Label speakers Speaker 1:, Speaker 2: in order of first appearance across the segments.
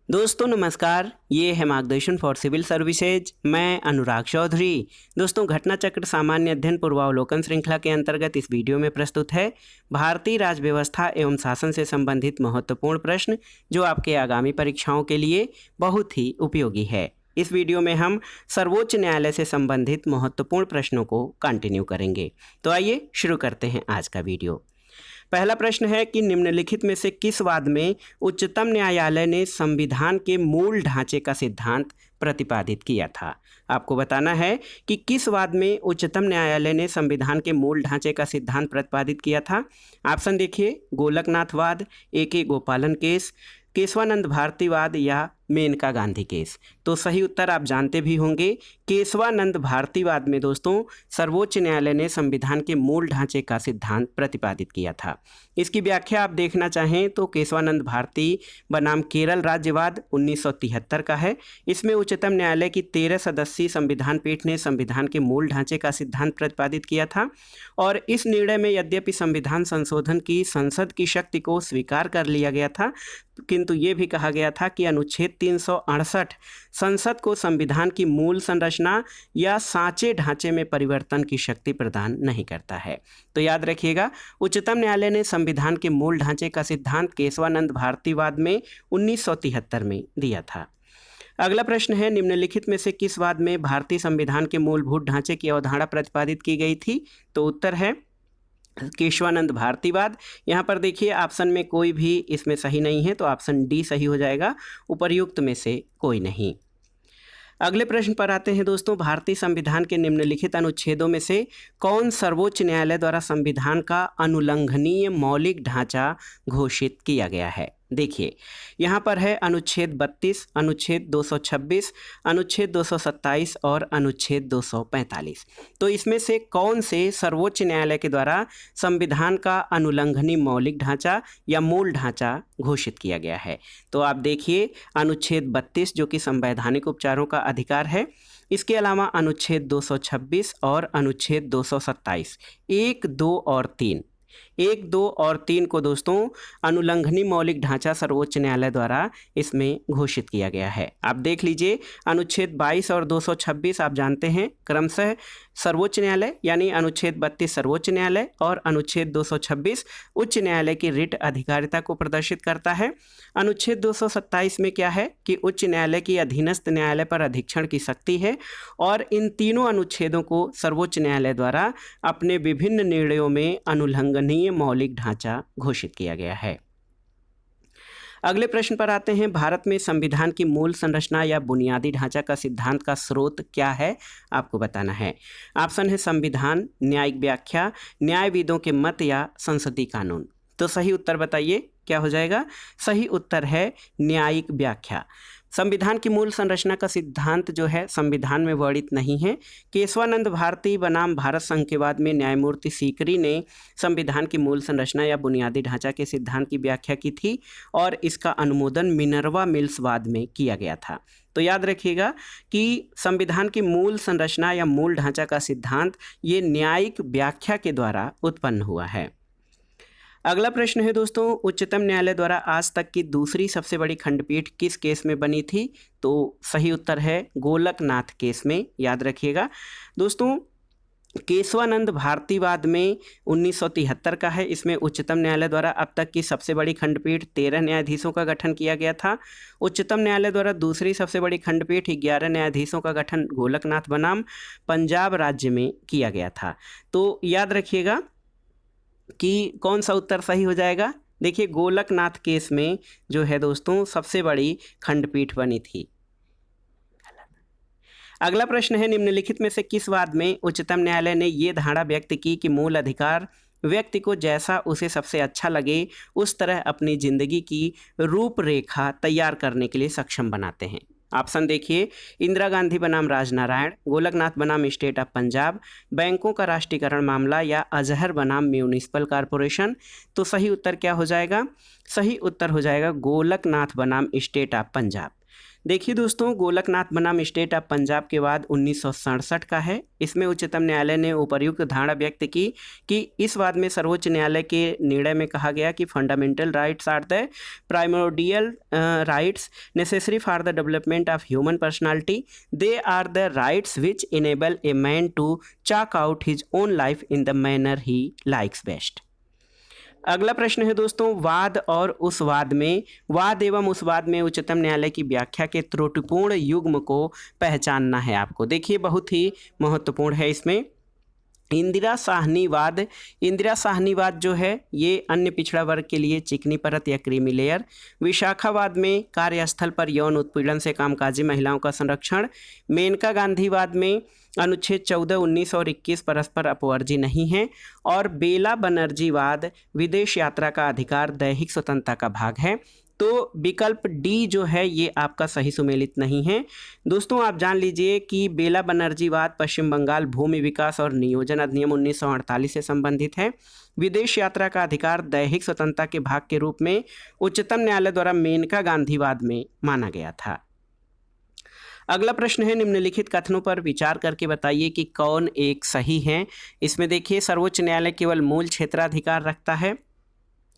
Speaker 1: दोस्तों नमस्कार, ये है मार्गदर्शन फॉर सिविल सर्विसेज। मैं अनुराग चौधरी। दोस्तों घटना चक्र सामान्य अध्ययन पूर्वावलोकन श्रृंखला के अंतर्गत इस वीडियो में प्रस्तुत है भारतीय राज्य व्यवस्था एवं शासन से संबंधित महत्वपूर्ण प्रश्न जो आपके आगामी परीक्षाओं के लिए बहुत ही उपयोगी है। इस वीडियो में हम सर्वोच्च न्यायालय से संबंधित महत्वपूर्ण प्रश्नों को कंटिन्यू करेंगे। तो आइए शुरू करते हैं आज का वीडियो। पहला प्रश्न है कि निम्नलिखित में से किस वाद में उच्चतम न्यायालय ने संविधान के मूल ढांचे का सिद्धांत प्रतिपादित किया था। आपको बताना है कि किस वाद में उच्चतम न्यायालय ने संविधान के मूल ढांचे का सिद्धांत प्रतिपादित किया था। ऑप्शन देखिए, गोलकनाथवाद, ए.के. गोपालन केस, केशवानंद भारतीवाद या मेनका गांधी केस। तो सही उत्तर आप जानते भी होंगे, केशवानंद भारतीवाद में दोस्तों सर्वोच्च न्यायालय ने संविधान के मूल ढांचे का सिद्धांत प्रतिपादित किया था। इसकी व्याख्या आप देखना चाहें तो केशवानंद भारती बनाम केरल राज्यवाद 1973 का है। इसमें उच्चतम न्यायालय की 13 सदस्यीय संविधान पीठ ने संविधान के मूल ढांचे का सिद्धांत प्रतिपादित किया था और इस निर्णय में यद्यपि संविधान संशोधन की संसद की शक्ति को स्वीकार कर लिया गया था, किंतु ये भी कहा गया था कि अनुच्छेद 368 संसद को संविधान की मूल संरचना या सांचे ढांचे में परिवर्तन की शक्ति प्रदान नहीं करता है। तो याद रखिएगा, उच्चतम न्यायालय ने संविधान के मूल ढांचे का सिद्धांत केशवानंद भारतीवाद में 1973 में दिया था। अगला प्रश्न है, निम्नलिखित में से किस वाद में भारतीय संविधान के मूलभूत ढांचे की अवधारणा प्रतिपादित की गई थी। तो उत्तर है केशवानंद भारतीवाद। यहाँ पर देखिए ऑप्शन में कोई भी इसमें सही नहीं है, तो ऑप्शन डी सही हो जाएगा, उपर्युक्त में से कोई नहीं। अगले प्रश्न पर आते हैं दोस्तों, भारतीय संविधान के निम्नलिखित अनुच्छेदों में से कौन सर्वोच्च न्यायालय द्वारा संविधान का अनुल्लंघनीय मौलिक ढांचा घोषित किया गया है। देखिए यहाँ पर है अनुच्छेद 32, अनुच्छेद 226, अनुच्छेद 227 और अनुच्छेद 245। तो इसमें से कौन से सर्वोच्च न्यायालय के द्वारा संविधान का अनुल्लंघनीय मौलिक ढांचा या मूल ढांचा घोषित किया गया है। तो आप देखिए अनुच्छेद 32 जो कि संवैधानिक उपचारों का अधिकार है, इसके अलावा अनुच्छेद 226 और अनुच्छेद 227 1, 2 और 3 1, 2 और 3 को दोस्तों अनुल्लंघनीय मौलिक ढांचा सर्वोच्च न्यायालय द्वारा इसमें घोषित किया गया है। आप देख लीजिए अनुच्छेद 22 और 226 आप जानते हैं क्रमशः सर्वोच्च न्यायालय यानी अनुच्छेद 32 सर्वोच्च न्यायालय और अनुच्छेद 226 उच्च न्यायालय की रिट अधिकारिता को प्रदर्शित करता है। अनुच्छेद 227 में क्या है कि उच्च न्यायालय की अधीनस्थ न्यायालय पर अधीक्षण की शक्ति है और इन तीनों अनुच्छेदों को सर्वोच्च न्यायालय द्वारा अपने विभिन्न निर्णयों में अनुल्लंघनीय मौलिक ढांचा घोषित किया गया है। अगले प्रश्न पर आते हैं, भारत में संविधान की मूल संरचना या बुनियादी ढांचा का सिद्धांत का स्रोत क्या है, आपको बताना है। ऑप्शन है संविधान, न्यायिक व्याख्या, न्यायविदों के मत या संसदीय कानून। तो सही उत्तर बताइए क्या हो जाएगा। सही उत्तर है न्यायिक व्याख्या। संविधान की मूल संरचना का सिद्धांत जो है संविधान में वर्णित नहीं है। केशवानंद भारती बनाम भारत संघ के बाद में न्यायमूर्ति सीकरी ने संविधान की मूल संरचना या बुनियादी ढांचा के सिद्धांत की व्याख्या की थी और इसका अनुमोदन मिनर्वा मिल्स वाद में किया गया था। तो याद रखिएगा कि संविधान की मूल संरचना या मूल ढांचा का सिद्धांत ये न्यायिक व्याख्या के द्वारा उत्पन्न हुआ है। अगला प्रश्न है दोस्तों, उच्चतम न्यायालय द्वारा आज तक की दूसरी सबसे बड़ी खंडपीठ किस केस में बनी थी। तो सही उत्तर है गोलकनाथ केस में। याद रखिएगा दोस्तों, केशवानंद भारतीवाद में 1973 का है। इसमें उच्चतम न्यायालय द्वारा अब तक की सबसे बड़ी खंडपीठ 13 न्यायाधीशों का गठन किया गया था। उच्चतम न्यायालय द्वारा दूसरी सबसे बड़ी खंडपीठ 11 न्यायाधीशों का गठन गोलकनाथ बनाम पंजाब राज्य में किया गया था। तो याद रखिएगा कि कौन सा उत्तर सही हो जाएगा। देखिए गोलकनाथ केस में जो है दोस्तों सबसे बड़ी खंडपीठ बनी थी। अगला प्रश्न है, निम्नलिखित में से किस वाद में उच्चतम न्यायालय ने ये धारणा व्यक्त की कि मूल अधिकार व्यक्ति को जैसा उसे सबसे अच्छा लगे उस तरह अपनी जिंदगी की रूपरेखा तैयार करने के लिए सक्षम बनाते हैं। ऑप्शन देखिए, इंदिरा गांधी बनाम राजनारायण, गोलकनाथ बनाम स्टेट ऑफ पंजाब, बैंकों का राष्ट्रीयकरण मामला या अजहर बनाम म्यूनिसिपल कॉरपोरेशन। तो सही उत्तर क्या हो जाएगा। सही उत्तर हो जाएगा गोलकनाथ बनाम स्टेट ऑफ पंजाब। देखिए दोस्तों, गोलकनाथ बनाम स्टेट ऑफ पंजाब के बाद 1967 का है। इसमें उच्चतम न्यायालय ने उपर्युक्त धारणा व्यक्त की कि इस वाद में सर्वोच्च न्यायालय के निर्णय में कहा गया कि fundamental rights are the primordial rights necessary for the development of human personality. They are the rights which enable a man to chalk out his own life in the manner he likes best. अगला प्रश्न है दोस्तों, वाद और उस वाद में, वाद एवं उस वाद में उच्चतम न्यायालय की व्याख्या के त्रुटिपूर्ण युग्म को पहचानना है आपको। देखिए, बहुत ही महत्वपूर्ण है इसमें इंदिरा साहनीवाद। इंदिरा साहनीवाद जो है ये अन्य पिछड़ा वर्ग के लिए चिकनी परत या क्रीमी लेयर। विशाखावाद में कार्यस्थल पर यौन उत्पीड़न से कामकाजी महिलाओं का संरक्षण। मेनका गांधीवाद में अनुच्छेद 14, 19 और 21 परस्पर अपवर्जी नहीं है। और बेला बनर्जीवाद विदेश यात्रा का अधिकार दैहिक स्वतंत्रता का भाग है। तो विकल्प डी जो है ये आपका सही सुमेलित नहीं है। दोस्तों, आप जान लीजिए कि बेला बनर्जीवाद पश्चिम बंगाल भूमि विकास और नियोजन अधिनियम 1948 से संबंधित है। विदेश यात्रा का अधिकार दैहिक स्वतंत्रता के भाग के रूप में उच्चतम न्यायालय द्वारा मेनका गांधीवाद में माना गया था। अगला प्रश्न है, निम्नलिखित कथनों पर विचार करके बताइए कि कौन एक सही है। इसमें देखिए, सर्वोच्च न्यायालय केवल मूल क्षेत्राधिकार रखता है,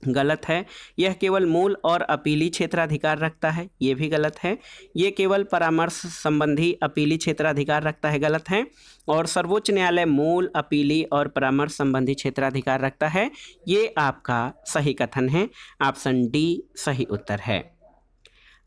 Speaker 1: गलत है। यह केवल मूल और अपीली क्षेत्राधिकार रखता है, ये भी गलत है। ये केवल परामर्श संबंधी अपीली क्षेत्राधिकार रखता है, गलत है। और सर्वोच्च न्यायालय मूल, अपीली और परामर्श संबंधी क्षेत्राधिकार रखता है, ये आपका सही कथन है। ऑप्शन डी सही उत्तर है।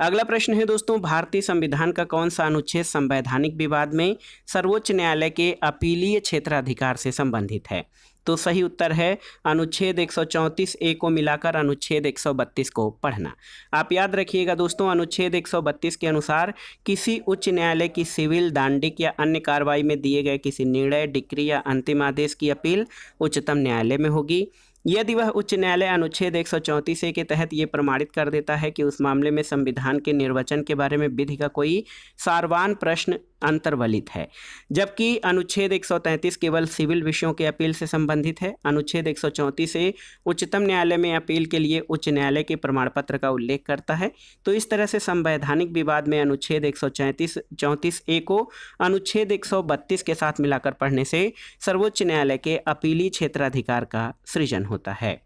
Speaker 1: अगला प्रश्न है दोस्तों, भारतीय संविधान का कौन सा अनुच्छेद संवैधानिक विवाद में सर्वोच्च न्यायालय के अपीलीय क्षेत्राधिकार से संबंधित है। तो सही उत्तर है अनुच्छेद 134 ए को मिलाकर अनुच्छेद 132 को पढ़ना। आप याद रखिएगा दोस्तों, अनुच्छेद 132 के अनुसार किसी उच्च न्यायालय की सिविल, दांडिक या अन्य कार्रवाई में दिए गए किसी निर्णय, डिक्री या अंतिम आदेश की अपील उच्चतम न्यायालय में होगी। यदि वह उच्च न्यायालय अनुच्छेद 134 ए के तहत ये प्रमाणित कर देता है कि उस मामले में संविधान के निर्वचन के बारे में विधि का कोई सारवान प्रश्न अंतर्वलित है। जबकि अनुच्छेद 133 केवल सिविल विषयों के अपील से संबंधित है। अनुच्छेद 134 ए उच्चतम न्यायालय में अपील के लिए उच्च न्यायालय के प्रमाण पत्र का उल्लेख करता है। तो इस तरह से संवैधानिक विवाद में अनुच्छेद 134 ए को अनुच्छेद 132 के साथ मिलाकर पढ़ने से सर्वोच्च न्यायालय के अपीली क्षेत्राधिकार का सृजन होता है।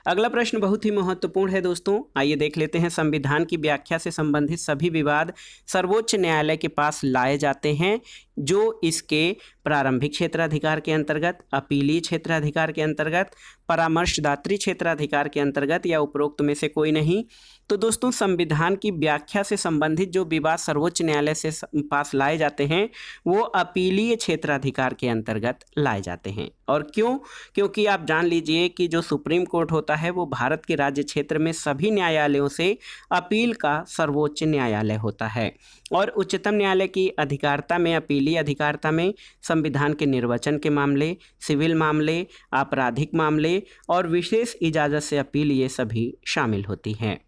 Speaker 1: अगला प्रश्न बहुत ही महत्वपूर्ण है दोस्तों, आइए देख लेते हैं। संविधान की व्याख्या से संबंधित सभी विवाद सर्वोच्च न्यायालय के पास लाए जाते हैं जो इसके प्रारंभिक क्षेत्राधिकार के अंतर्गत, अपीली क्षेत्राधिकार के अंतर्गत, परामर्शदात्री क्षेत्राधिकार के अंतर्गत या उपरोक्त में से कोई नहीं। तो दोस्तों, संविधान की व्याख्या से संबंधित जो विवाद सर्वोच्च न्यायालय से पास लाए जाते हैं वो अपीलीय क्षेत्राधिकार के अंतर्गत लाए जाते हैं। और क्यों? क्योंकि आप जान लीजिए कि जो सुप्रीम कोर्ट होता है वो भारत के राज्य क्षेत्र में सभी न्यायालयों से अपील का सर्वोच्च न्यायालय होता है। और उच्चतम न्यायालय की अधिकारिता में, अपीली अधिकारिता में संविधान के निर्वचन के मामले, सिविल मामले, आपराधिक मामले और विशेष इजाज़त से अपील ये सभी शामिल होती हैं।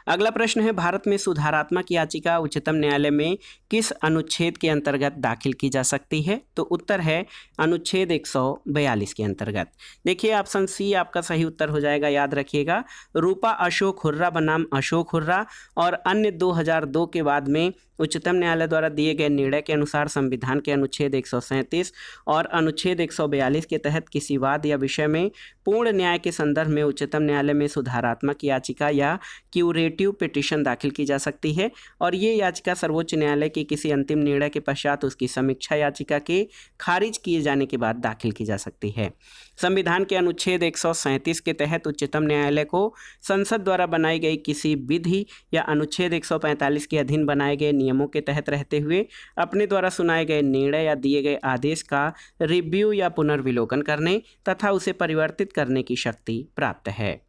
Speaker 1: अगला प्रश्न है, भारत में सुधारात्मक याचिका उच्चतम न्यायालय में किस अनुच्छेद के अंतर्गत दाखिल की जा सकती है? तो उत्तर है अनुच्छेद 142 के अंतर्गत। देखिए, ऑप्शन सी आपका सही उत्तर हो जाएगा, याद रखिएगा। रूपा अशोक हुर्रा बनाम अशोक हुर्रा और अन्य 2002 के बाद में उच्चतम न्यायालय द्वारा दिए गए निर्णय के अनुसार संविधान के अनुच्छेद 137 और अनुच्छेद 142 के तहत किसी वाद या विषय में पूर्ण न्याय के संदर्भ में उच्चतम न्यायालय में सुधारात्मक याचिका या क्यूरेटिव पिटीशन दाखिल की जा सकती है। और ये याचिका सर्वोच्च न्यायालय के किसी अंतिम निर्णय के पश्चात उसकी समीक्षा याचिका के खारिज किए जाने के बाद दाखिल की जा सकती है। संविधान के अनुच्छेद 137 के तहत उच्चतम न्यायालय को संसद द्वारा बनाई गई किसी विधि या अनुच्छेद 145 के अधीन बनाए गए नियमों के तहत रहते हुए अपने द्वारा सुनाए गए निर्णय या दिए गए आदेश का रिव्यू या पुनर्विलोकन करने तथा उसे परिवर्तित करने की शक्ति प्राप्त है।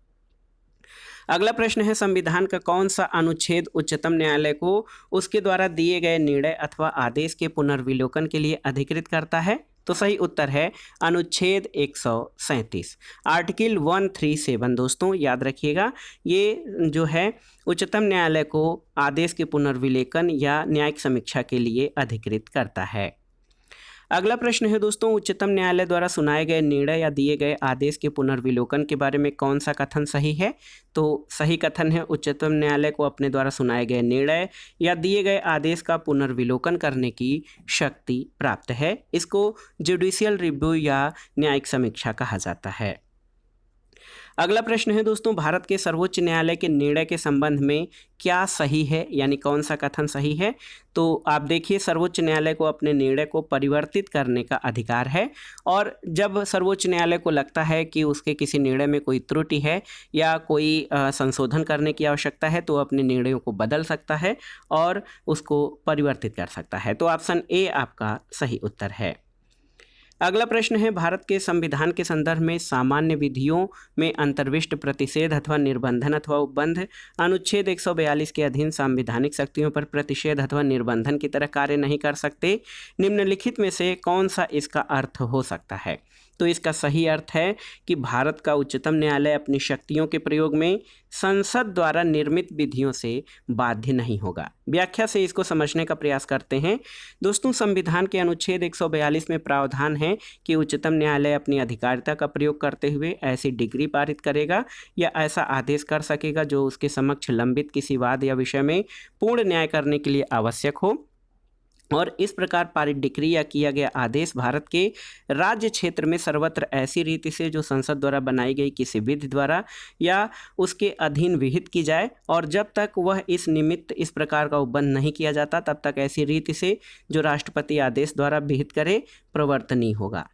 Speaker 1: अगला प्रश्न है, संविधान का कौन सा अनुच्छेद उच्चतम न्यायालय को उसके द्वारा दिए गए निर्णय अथवा आदेश के पुनर्विलोकन के लिए अधिकृत करता है? तो सही उत्तर है अनुच्छेद 137, आर्टिकल 137। दोस्तों याद रखिएगा, ये जो है उच्चतम न्यायालय को आदेश के पुनर्विलेखन या न्यायिक समीक्षा के लिए अधिकृत करता है। अगला प्रश्न है दोस्तों, उच्चतम न्यायालय द्वारा सुनाए गए निर्णय या दिए गए आदेश के पुनर्विलोकन के बारे में कौन सा कथन सही है? तो सही कथन है, उच्चतम न्यायालय को अपने द्वारा सुनाए गए निर्णय या दिए गए आदेश का पुनर्विलोकन करने की शक्ति प्राप्त है। इसको जुडिशियल रिव्यू या न्यायिक समीक्षा कहा जाता है। अगला प्रश्न है दोस्तों, भारत के सर्वोच्च न्यायालय के निर्णय के संबंध में क्या सही है, यानी कौन सा कथन सही है? तो आप देखिए, सर्वोच्च न्यायालय को अपने निर्णय को परिवर्तित करने का अधिकार है, और जब सर्वोच्च न्यायालय को लगता है कि उसके किसी निर्णय में कोई त्रुटि है या कोई संशोधन करने की आवश्यकता है, तो अपने निर्णयों को बदल सकता है और उसको परिवर्तित कर सकता है। तो ऑप्शन ए आपका सही उत्तर है। अगला प्रश्न है, भारत के संविधान के संदर्भ में सामान्य विधियों में अंतर्विष्ट प्रतिषेध अथवा निर्बंधन अथवा उपबंध अनुच्छेद 142 के अधीन संवैधानिक शक्तियों पर प्रतिषेध अथवा निर्बंधन की तरह कार्य नहीं कर सकते। निम्नलिखित में से कौन सा इसका अर्थ हो सकता है? तो इसका सही अर्थ है कि भारत का उच्चतम न्यायालय अपनी शक्तियों के प्रयोग में संसद द्वारा निर्मित विधियों से बाध्य नहीं होगा। व्याख्या से इसको समझने का प्रयास करते हैं। दोस्तों, संविधान के अनुच्छेद 142 में प्रावधान है कि उच्चतम न्यायालय अपनी अधिकारिता का प्रयोग करते हुए ऐसी डिग्री पारित करेगा या ऐसा आदेश कर सकेगा जो उसके समक्ष लंबित किसी वाद या विषय में पूर्ण न्याय करने के लिए आवश्यक हो, और इस प्रकार पारित डिक्री या किया गया आदेश भारत के राज्य क्षेत्र में सर्वत्र ऐसी रीति से जो संसद द्वारा बनाई गई किसी विधि द्वारा या उसके अधीन विहित की जाए, और जब तक वह इस निमित्त इस प्रकार का उपबंध नहीं किया जाता तब तक ऐसी रीति से जो राष्ट्रपति आदेश द्वारा विहित करे प्रवर्तनीय होगा।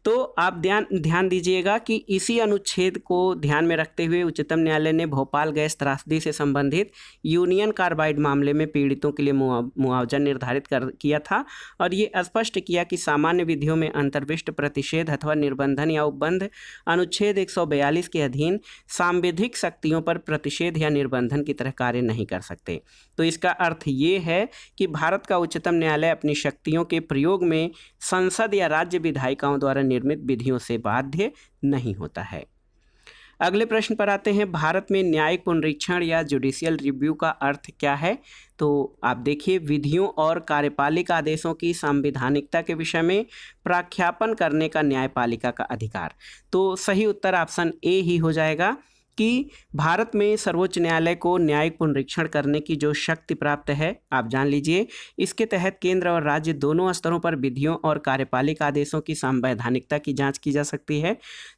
Speaker 1: तो आप ध्यान दीजिएगा कि इसी अनुच्छेद को ध्यान में रखते हुए उच्चतम न्यायालय ने भोपाल गैस त्रासदी से संबंधित यूनियन कार्बाइड मामले में पीड़ितों के लिए मुआवजा निर्धारित किया था, और ये स्पष्ट किया कि सामान्य विधियों में अंतर्विष्ट प्रतिषेध अथवा निर्बंधन या उपबंध अनुच्छेद 142 के अधीन सांविधिक शक्तियों पर प्रतिषेध या निर्बंधन की तरह कार्य नहीं कर सकते। तो इसका अर्थ ये है कि भारत का उच्चतम न्यायालय अपनी शक्तियों के प्रयोग में संसद या राज्य विधायिकाओं द्वारा निर्मित विधियों से बाध्य नहीं होता है। अगले प्रश्न पर आते हैं, भारत में न्यायिक पुनरीक्षण या जुडिशियल रिव्यू का अर्थ क्या है? तो आप देखिए, विधियों और कार्यपालिक आदेशों की संवैधानिकता के विषय में प्रख्यापन करने का न्यायपालिका का अधिकार। तो सही उत्तर ऑप्शन ए ही हो जाएगा कि भारत में सर्वोच्च न्यायालय को न्यायिक पुनरीक्षण करने की जो शक्ति प्राप्त है, आप जान लीजिए, इसके तहत केंद्र और राज्य दोनों स्तरों पर विधियों और कार्यपालिक आदेशों की संवैधानिकता की जांच की जा सकती है।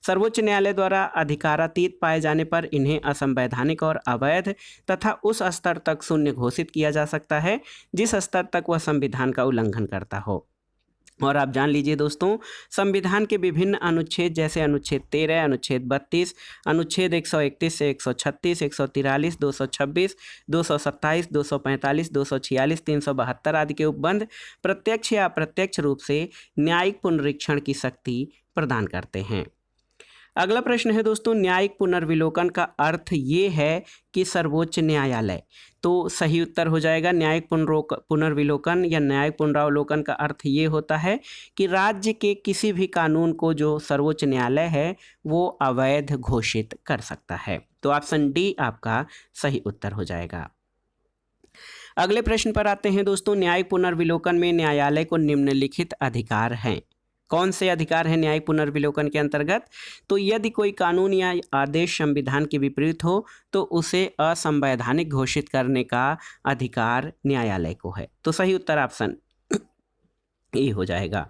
Speaker 1: सर्वोच्च न्यायालय द्वारा अधिकारातीत पाए जाने पर इन्हें असंवैधानिक और अवैध तथा उस स्तर तक शून्य घोषित किया जा सकता है जिस स्तर तक वह संविधान का उल्लंघन करता हो। और आप जान लीजिए दोस्तों, संविधान के विभिन्न अनुच्छेद जैसे अनुच्छेद 13, अनुच्छेद 32, अनुच्छेद 131 से 136, 143, 226, 227, 245, 246, 372 आदि के उपबंध प्रत्यक्ष या अप्रत्यक्ष रूप से न्यायिक पुनरीक्षण की शक्ति प्रदान करते हैं। अगला प्रश्न है दोस्तों, न्यायिक पुनर्विलोकन का अर्थ ये है कि सर्वोच्च न्यायालय। तो सही उत्तर हो जाएगा, न्यायिक पुनर्विलोकन या न्यायिक पुनरावलोकन का अर्थ ये होता है कि राज्य के किसी भी कानून को जो सर्वोच्च न्यायालय है वो अवैध घोषित कर सकता है। तो ऑप्शन डी आपका सही उत्तर हो जाएगा। अगले प्रश्न पर आते हैं दोस्तों, न्यायिक पुनर्विलोकन में न्यायालय को निम्नलिखित अधिकार हैं। कौन से अधिकार है न्यायिक पुनर्विलोकन के अंतर्गत? तो यदि कोई कानून या आदेश संविधान के विपरीत हो तो उसे असंवैधानिक घोषित करने का अधिकार न्यायालय को है। तो सही उत्तर ऑप्शन ए हो जाएगा।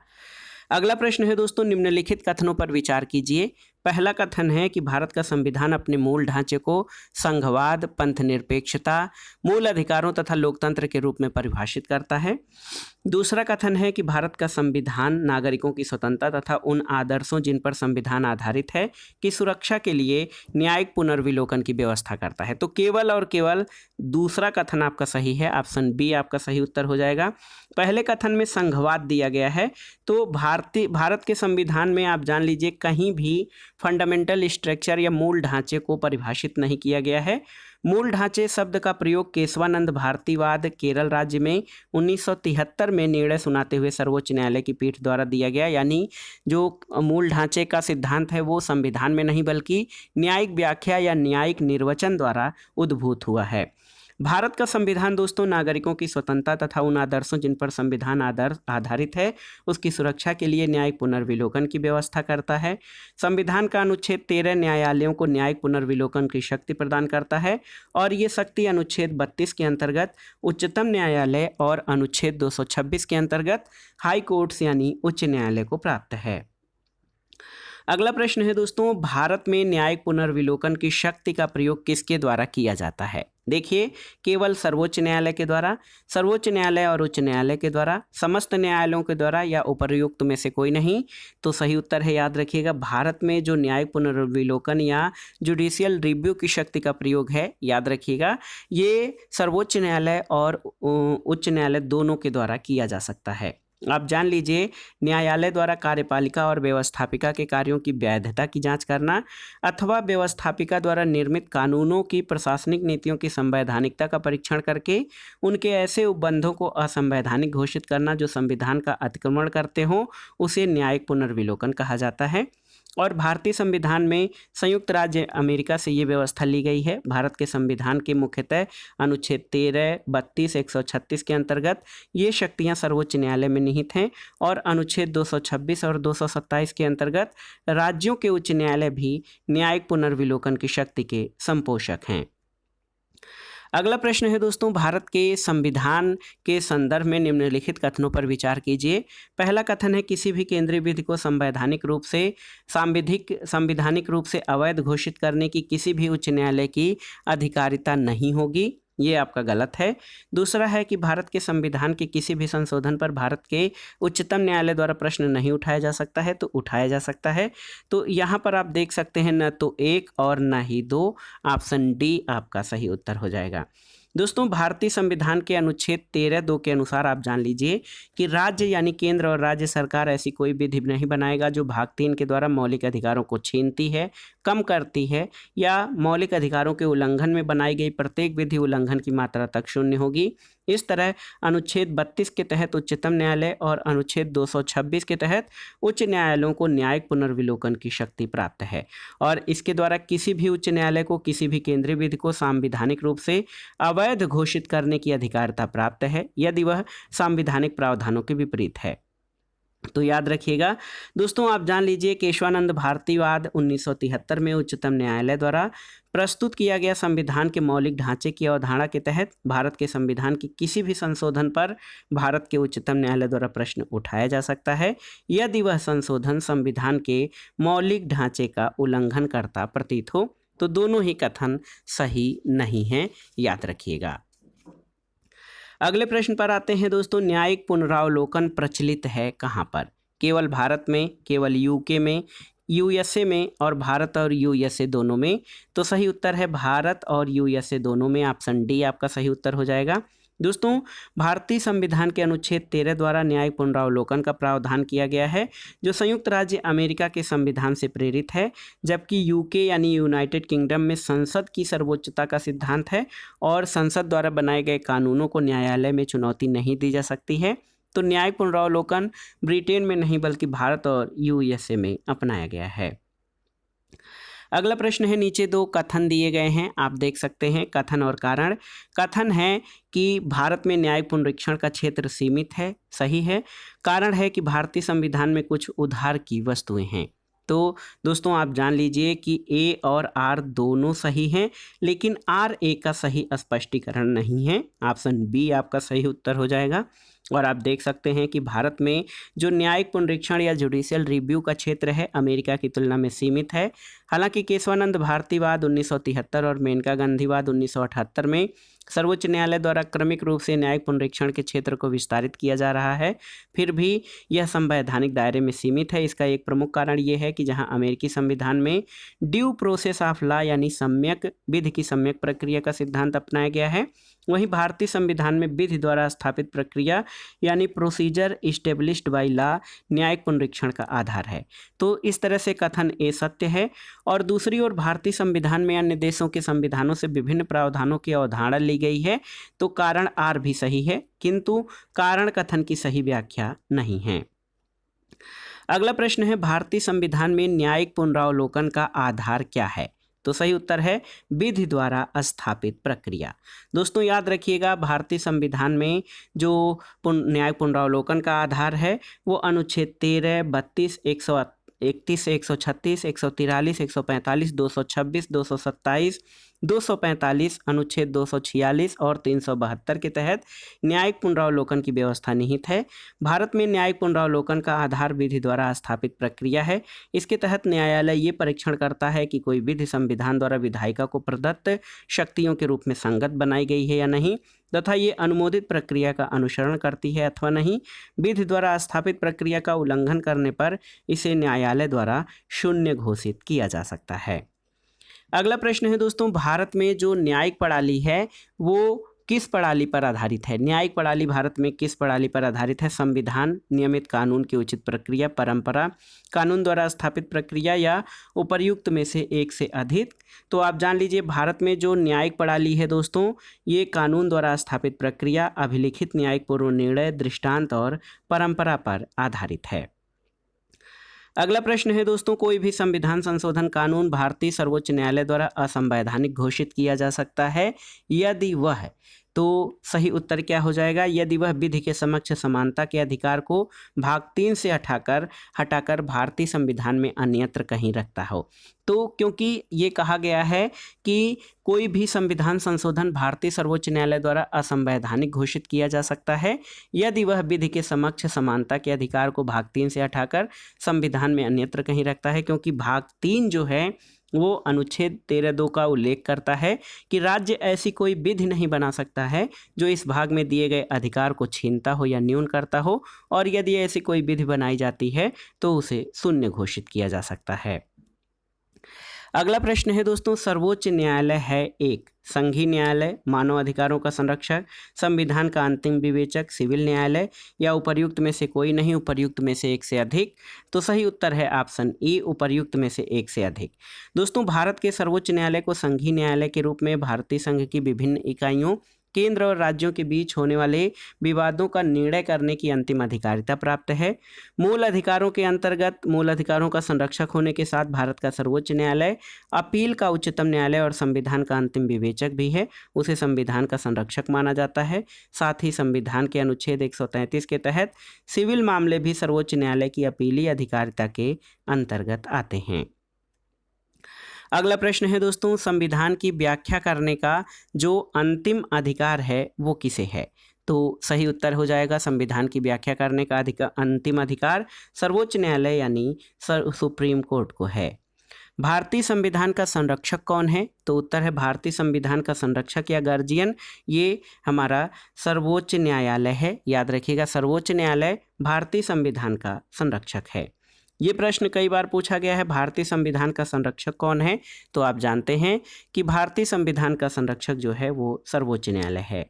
Speaker 1: अगला प्रश्न है दोस्तों, निम्नलिखित कथनों पर विचार कीजिए। पहला कथन है कि भारत का संविधान अपने मूल ढांचे को संघवाद, पंथनिरपेक्षता, मूल अधिकारों तथा लोकतंत्र के रूप में परिभाषित करता है। दूसरा कथन है कि भारत का संविधान नागरिकों की स्वतंत्रता तथा उन आदर्शों जिन पर संविधान आधारित है की सुरक्षा के लिए न्यायिक पुनर्विलोकन की व्यवस्था करता है। तो केवल और केवल दूसरा कथन आपका सही है, ऑप्शन बी आपका सही उत्तर हो जाएगा। पहले कथन में संघवाद दिया गया है, तो भारत के संविधान में आप जान लीजिए कहीं भी फंडामेंटल स्ट्रक्चर या मूल ढांचे को परिभाषित नहीं किया गया है। मूल ढांचे शब्द का प्रयोग केशवानंद भारतीवाद केरल राज्य में 1973 में निर्णय सुनाते हुए सर्वोच्च न्यायालय की पीठ द्वारा दिया गया, यानी जो मूल ढांचे का सिद्धांत है वो संविधान में नहीं बल्कि न्यायिक व्याख्या या न्यायिक निर्वचन द्वारा उद्भूत हुआ है। भारत का संविधान दोस्तों नागरिकों की स्वतंत्रता तथा उन आदर्शों जिन पर संविधान आदर्श आधारित है उसकी सुरक्षा के लिए न्यायिक पुनर्विलोकन की व्यवस्था करता है। संविधान का अनुच्छेद 13 न्यायालयों को न्यायिक पुनर्विलोकन की शक्ति प्रदान करता है और ये शक्ति अनुच्छेद 32 के अंतर्गत उच्चतम न्यायालय और अनुच्छेद 226 के अंतर्गत हाई कोर्ट्स यानी उच्च न्यायालय को प्राप्त है। अगला प्रश्न है दोस्तों, भारत में न्यायिक पुनर्विलोकन की शक्ति का प्रयोग किसके द्वारा किया जाता है? देखिए, केवल सर्वोच्च न्यायालय के द्वारा, सर्वोच्च न्यायालय और उच्च न्यायालय के द्वारा, समस्त न्यायालयों के द्वारा या उपर्युक्त में से कोई नहीं। तो सही उत्तर है, याद रखिएगा, भारत में जो न्यायिक पुनर्विलोकन या जुडिशियल रिव्यू की शक्ति का प्रयोग है, याद रखिएगा, ये सर्वोच्च न्यायालय और उच्च न्यायालय दोनों के द्वारा किया जा सकता है। आप जान लीजिए, न्यायालय द्वारा कार्यपालिका और व्यवस्थापिका के कार्यों की वैधता की जांच करना अथवा व्यवस्थापिका द्वारा निर्मित कानूनों की प्रशासनिक नीतियों की संवैधानिकता का परीक्षण करके उनके ऐसे उपबंधों को असंवैधानिक घोषित करना जो संविधान का अतिक्रमण करते हों, उसे न्यायिक पुनर्विलोकन कहा जाता है। और भारतीय संविधान में संयुक्त राज्य अमेरिका से ये व्यवस्था ली गई है। भारत के संविधान के मुख्यतः अनुच्छेद 13, 32, 136 के अंतर्गत ये शक्तियां सर्वोच्च न्यायालय में निहित हैं और अनुच्छेद 226 और 227 के अंतर्गत राज्यों के उच्च न्यायालय भी न्यायिक पुनर्विलोकन की शक्ति के संपोषक हैं। अगला प्रश्न है दोस्तों, भारत के संविधान के संदर्भ में निम्नलिखित कथनों पर विचार कीजिए। पहला कथन है, किसी भी केंद्रीय विधि को संवैधानिक रूप से अवैध घोषित करने की किसी भी उच्च न्यायालय की अधिकारिता नहीं होगी। ये आपका गलत है। दूसरा है कि भारत के संविधान के किसी भी संशोधन पर भारत के उच्चतम न्यायालय द्वारा प्रश्न नहीं उठाया जा सकता है, तो उठाया जा सकता है। तो यहाँ पर आप देख सकते हैं, न तो 1 और न ही 2, ऑप्शन डी आपका सही उत्तर हो जाएगा। दोस्तों, भारतीय संविधान के अनुच्छेद 13(2) के अनुसार आप जान लीजिए कि राज्य यानी केंद्र और राज्य सरकार ऐसी कोई विधि नहीं बनाएगा जो भाग 3 के द्वारा मौलिक अधिकारों को छीनती है, कम करती है या मौलिक अधिकारों के उल्लंघन में बनाई गई प्रत्येक विधि उल्लंघन की मात्रा तक शून्य होगी। इस तरह अनुच्छेद 32 के तहत उच्चतम न्यायालय और अनुच्छेद 226 के तहत उच्च न्यायालयों को न्यायिक पुनर्विलोकन की शक्ति प्राप्त है और इसके द्वारा किसी भी उच्च न्यायालय को किसी भी केंद्रीय विधि को संवैधानिक रूप से अवैध घोषित करने की अधिकारिता प्राप्त है यदि वह संवैधानिक प्रावधानों के विपरीत है। तो याद रखिएगा दोस्तों, आप जान लीजिए, केशवानंद भारतीवाद 1973 में उच्चतम न्यायालय द्वारा प्रस्तुत किया गया संविधान के मौलिक ढांचे की अवधारणा के तहत भारत के संविधान की किसी भी संशोधन पर भारत के उच्चतम न्यायालय द्वारा प्रश्न उठाया जा सकता है यदि वह संशोधन संविधान के मौलिक ढांचे का उल्लंघन करता प्रतीत हो। तो दोनों ही कथन सही नहीं हैं, याद रखिएगा। अगले प्रश्न पर आते हैं दोस्तों, न्यायिक पुनरावलोकन प्रचलित है कहाँ पर? केवल भारत में, केवल यूके में, यूएसए में और भारत और यूएसए दोनों में? तो सही उत्तर है भारत और यूएसए दोनों में, ऑप्शन डी आपका सही उत्तर हो जाएगा। दोस्तों, भारतीय संविधान के अनुच्छेद 13 द्वारा न्यायिक पुनरावलोकन का प्रावधान किया गया है जो संयुक्त राज्य अमेरिका के संविधान से प्रेरित है, जबकि यूके यानी यूनाइटेड किंगडम में संसद की सर्वोच्चता का सिद्धांत है और संसद द्वारा बनाए गए कानूनों को न्यायालय में चुनौती नहीं दी जा सकती है। तो न्यायिक पुनरावलोकन ब्रिटेन में नहीं बल्कि भारत और यूएसए में अपनाया गया है। अगला प्रश्न है, नीचे 2 कथन दिए गए हैं, आप देख सकते हैं कथन और कारण। कथन है कि भारत में न्यायिक पुनरीक्षण का क्षेत्र सीमित है, सही है। कारण है कि भारतीय संविधान में कुछ उधार की वस्तुएं हैं। तो दोस्तों, आप जान लीजिए कि ए और आर दोनों सही हैं, लेकिन आर ए का सही स्पष्टीकरण नहीं है, ऑप्शन बी आपका सही उत्तर हो जाएगा। और आप देख सकते हैं कि भारत में जो न्यायिक पुनरीक्षण या जुडिशियल रिव्यू का क्षेत्र है अमेरिका की तुलना में सीमित है। हालांकि केशवानंद भारतीवाद 1973 और मेनका गांधीवाद 1978 में सर्वोच्च न्यायालय द्वारा क्रमिक रूप से न्यायिक पुनरीक्षण के क्षेत्र को विस्तारित किया जा रहा है, फिर भी यह संवैधानिक दायरे में सीमित है। इसका एक प्रमुख कारण यह है कि जहां अमेरिकी संविधान में ड्यू प्रोसेस ऑफ लॉ यानी सम्यक विधि की सम्यक प्रक्रिया का सिद्धांत अपनाया गया है, वहीं भारतीय संविधान में विधि द्वारा स्थापित प्रक्रिया यानी प्रोसीजर इस्टेब्लिश्ड बाय लॉ न्यायिक पुनरीक्षण का आधार है। तो इस तरह से कथन ए सत्य है। और दूसरी ओर भारतीय संविधान में अन्य देशों के संविधानों से विभिन्न प्रावधानों की अवधारणा ली गई है, तो कारण आर भी सही है, किंतु कारण कथन की सही व्याख्या नहीं है। अगला प्रश्न है, भारतीय संविधान में न्यायिक पुनरावलोकन का आधार क्या है? तो सही उत्तर है विधि द्वारा स्थापित प्रक्रिया। दोस्तों याद रखिएगा, भारतीय संविधान में जो न्यायिक पुनरावलोकन का आधार है वो अनुच्छेद 13, 32, 131, 136, 143, 145, 226, 227, 245, अनुच्छेद 246 और 372 के तहत न्यायिक पुनरावलोकन की व्यवस्था निहित है। भारत में न्यायिक पुनरावलोकन का आधार विधि द्वारा स्थापित प्रक्रिया है। इसके तहत न्यायालय ये परीक्षण करता है कि कोई विधि संविधान द्वारा विधायिका को प्रदत्त शक्तियों के रूप में संगत बनाई गई है या नहीं, तथा ये अनुमोदित प्रक्रिया का अनुसरण करती है अथवा नहीं। विधि द्वारा स्थापित प्रक्रिया का उल्लंघन करने पर इसे न्यायालय द्वारा शून्य घोषित किया जा सकता है। अगला प्रश्न है दोस्तों, भारत में जो न्यायिक प्रणाली है वो किस प्रणाली पर आधारित है? न्यायिक प्रणाली भारत में किस प्रणाली पर आधारित है? संविधान, नियमित कानून की उचित प्रक्रिया, परंपरा, कानून द्वारा स्थापित प्रक्रिया या उपर्युक्त में से एक से अधिक? तो आप जान लीजिए, भारत में जो न्यायिक प्रणाली है दोस्तों, ये कानून द्वारा स्थापित प्रक्रिया, अभिलिखित न्यायिक पूर्व निर्णय, दृष्टांत और परंपरा पर आधारित है। अगला प्रश्न है दोस्तों, कोई भी संविधान संशोधन कानून भारतीय सर्वोच्च न्यायालय द्वारा असंवैधानिक घोषित किया जा सकता है यदि वह, तो सही उत्तर क्या हो जाएगा? यदि वह विधि के समक्ष समानता के अधिकार को भाग 3 से हटाकर भारतीय संविधान में अन्यत्र कहीं रखता हो। तो क्योंकि ये कहा गया है कि कोई भी संविधान संशोधन भारतीय सर्वोच्च न्यायालय द्वारा असंवैधानिक घोषित किया जा सकता है यदि वह विधि के समक्ष समानता के अधिकार को भाग 3 से हटाकर संविधान में अन्यत्र कहीं रखता है, क्योंकि भाग 3 जो है वो अनुच्छेद 13(2) का उल्लेख करता है कि राज्य ऐसी कोई विधि नहीं बना सकता है जो इस भाग में दिए गए अधिकार को छीनता हो या न्यून करता हो, और यदि ऐसी कोई विधि बनाई जाती है तो उसे शून्य घोषित किया जा सकता है। अगला प्रश्न है दोस्तों, सर्वोच्च न्यायालय है एक संघीय न्यायालय, मानव अधिकारों का संरक्षक, संविधान का अंतिम विवेचक, सिविल न्यायालय या उपर्युक्त में से कोई नहीं, उपर्युक्त में से एक से अधिक? तो सही उत्तर है ऑप्शन ई, उपर्युक्त में से एक से अधिक। दोस्तों भारत के सर्वोच्च न्यायालय को संघीय न्यायालय के रूप में भारतीय संघ की विभिन्न इकाइयों, केंद्र और राज्यों के बीच होने वाले विवादों का निर्णय करने की अंतिम अधिकारिता प्राप्त है। मूल अधिकारों के अंतर्गत मूल अधिकारों का संरक्षक होने के साथ भारत का सर्वोच्च न्यायालय अपील का उच्चतम न्यायालय और संविधान का अंतिम विवेचक भी है। उसे संविधान का संरक्षक माना जाता है। साथ ही संविधान के अनुच्छेद 133 के तहत सिविल मामले भी सर्वोच्च न्यायालय की अपीली अधिकारिता के अंतर्गत आते हैं। अगला प्रश्न है दोस्तों, संविधान की व्याख्या करने का जो अंतिम अधिकार है वो किसे है? तो सही उत्तर हो जाएगा, संविधान की व्याख्या करने का अंतिम अधिकार सर्वोच्च न्यायालय यानी सुप्रीम कोर्ट को है। भारतीय संविधान का संरक्षक कौन है? तो उत्तर है भारतीय संविधान का संरक्षक या गार्जियन ये हमारा सर्वोच्च न्यायालय है। याद रखिएगा, सर्वोच्च न्यायालय भारतीय संविधान का संरक्षक है। ये प्रश्न कई बार पूछा गया है, भारतीय संविधान का संरक्षक कौन है? तो आप जानते हैं कि भारतीय संविधान का संरक्षक जो है वो सर्वोच्च न्यायालय है।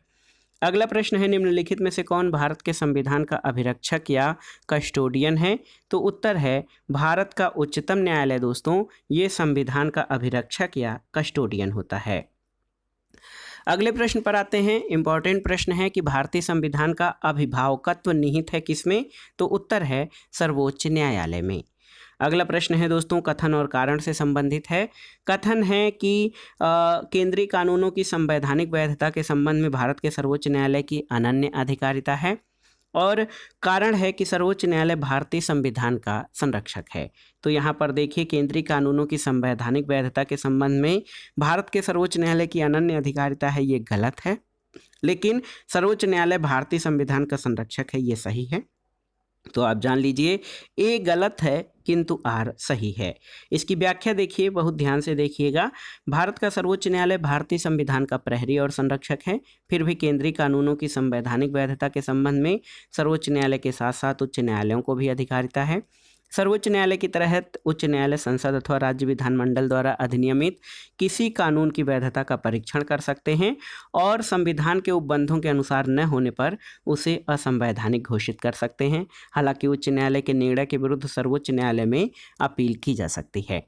Speaker 1: अगला प्रश्न है, निम्नलिखित में से कौन भारत के संविधान का अभिरक्षक या कस्टोडियन है? तो उत्तर है भारत का उच्चतम न्यायालय दोस्तों ये संविधान का अभिरक्षक या कस्टोडियन होता है। अगले प्रश्न पर आते हैं। इंपॉर्टेंट प्रश्न है कि भारतीय संविधान का अभिभावकत्व निहित है किसमें? तो उत्तर है सर्वोच्च न्यायालय में। अगला प्रश्न है दोस्तों, कथन और कारण से संबंधित है। कथन है कि केंद्रीय कानूनों की संवैधानिक वैधता के संबंध में भारत के सर्वोच्च न्यायालय की अनन्य अधिकारिता है, और कारण है कि सर्वोच्च न्यायालय भारतीय संविधान का संरक्षक है। तो यहाँ पर देखिए, केंद्रीय कानूनों की संवैधानिक वैधता के संबंध में भारत के सर्वोच्च न्यायालय की अनन्य अधिकारिता है, ये गलत है, लेकिन सर्वोच्च न्यायालय भारतीय संविधान का संरक्षक है, ये सही है। तो आप जान लीजिए, ए गलत है किंतु आर सही है। इसकी व्याख्या देखिए, बहुत ध्यान से देखिएगा। भारत का सर्वोच्च न्यायालय भारतीय संविधान का प्रहरी और संरक्षक है, फिर भी केंद्रीय कानूनों की संवैधानिक वैधता के संबंध में सर्वोच्च न्यायालय के साथ साथ उच्च न्यायालयों को भी अधिकारिता है। सर्वोच्च न्यायालय की तहत उच्च न्यायालय संसद अथवा राज्य विधानमंडल द्वारा अधिनियमित किसी कानून की वैधता का परीक्षण कर सकते हैं, और संविधान के उपबंधों के अनुसार न होने पर उसे असंवैधानिक घोषित कर सकते हैं। हालांकि उच्च न्यायालय के निर्णय के विरुद्ध सर्वोच्च न्यायालय में अपील की जा सकती है।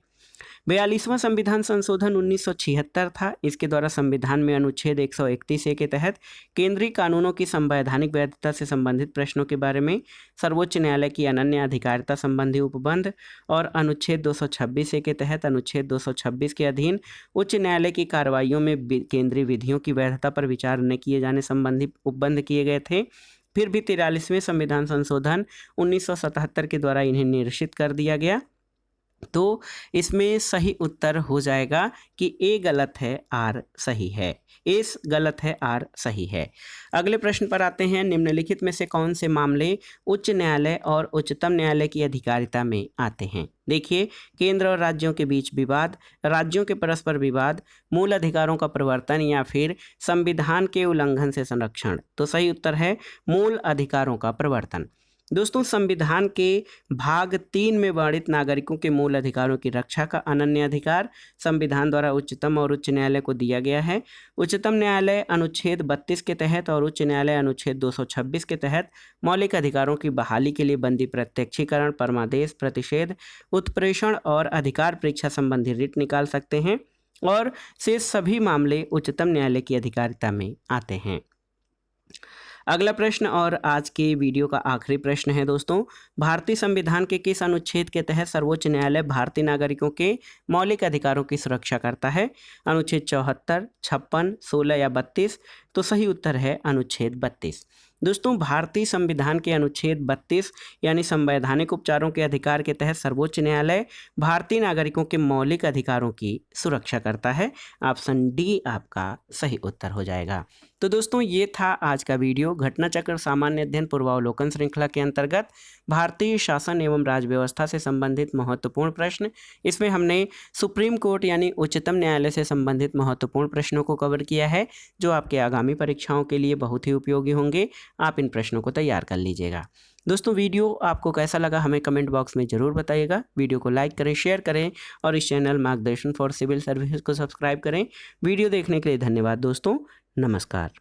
Speaker 1: 42वां संविधान संशोधन 1976 था। इसके द्वारा संविधान में अनुच्छेद 131 के तहत केंद्रीय कानूनों की संवैधानिक वैधता से संबंधित प्रश्नों के बारे में सर्वोच्च न्यायालय की अनन्य अधिकारिता संबंधी उपबंध और अनुच्छेद 226 के तहत अनुच्छेद 226 के अधीन उच्च न्यायालय की कार्रवाइयों में केंद्रीय विधियों की वैधता पर विचार न किए जाने संबंधी उपबंध किए गए थे। फिर भी 43वें संविधान संशोधन 1977 के द्वारा इन्हें निरसित कर दिया गया। तो इसमें सही उत्तर हो जाएगा कि ए गलत है, आर सही है। ए गलत है, आर सही है। अगले प्रश्न पर आते हैं। निम्नलिखित में से कौन से मामले उच्च न्यायालय और उच्चतम न्यायालय की अधिकारिता में आते हैं? देखिए, केंद्र और राज्यों के बीच विवाद, राज्यों के परस्पर विवाद, मूल अधिकारों का प्रवर्तन या फिर संविधान के उल्लंघन से संरक्षण। तो सही उत्तर है मूल अधिकारों का प्रवर्तन। दोस्तों, संविधान के भाग 3 में वर्णित नागरिकों के मूल अधिकारों की रक्षा का अनन्य अधिकार संविधान द्वारा उच्चतम और उच्च न्यायालय को दिया गया है। उच्चतम न्यायालय अनुच्छेद 32 के तहत और उच्च न्यायालय अनुच्छेद 226 के तहत मौलिक अधिकारों की बहाली के लिए बंदी प्रत्यक्षीकरण, परमादेश, प्रतिषेध, उत्प्रेषण और अधिकार परीक्षा संबंधी रिट निकाल सकते हैं और शेष सभी मामले उच्चतम न्यायालय की अधिकारिता में आते हैं। अगला प्रश्न और आज के वीडियो का आखिरी प्रश्न है दोस्तों, भारतीय संविधान के किस अनुच्छेद के तहत सर्वोच्च न्यायालय भारतीय नागरिकों के मौलिक अधिकारों की सुरक्षा करता है? अनुच्छेद 74, 56, 16 या 32? तो सही उत्तर है अनुच्छेद 32। दोस्तों, भारतीय संविधान के अनुच्छेद 32 यानी संवैधानिक उपचारों के अधिकार के तहत सर्वोच्च न्यायालय भारतीय नागरिकों के मौलिक अधिकारों की सुरक्षा करता है। ऑप्शन डी आपका सही उत्तर हो जाएगा। तो दोस्तों, ये था आज का वीडियो घटना चक्र सामान्य अध्ययन पूर्वावलोकन श्रृंखला के अंतर्गत भारतीय शासन एवं राज्य व्यवस्था से संबंधित महत्वपूर्ण प्रश्न। इसमें हमने सुप्रीम कोर्ट यानी उच्चतम न्यायालय से संबंधित महत्वपूर्ण प्रश्नों को कवर किया है, जो आपके आगामी परीक्षाओं के लिए बहुत ही उपयोगी होंगे। आप इन प्रश्नों को तैयार कर लीजिएगा। दोस्तों, वीडियो आपको कैसा लगा हमें कमेंट बॉक्स में ज़रूर बताइएगा। वीडियो को लाइक करें, शेयर करें और इस चैनल मार्गदर्शन फॉर सिविल सर्विसेज को सब्सक्राइब करें। वीडियो देखने के लिए धन्यवाद दोस्तों। नमस्कार।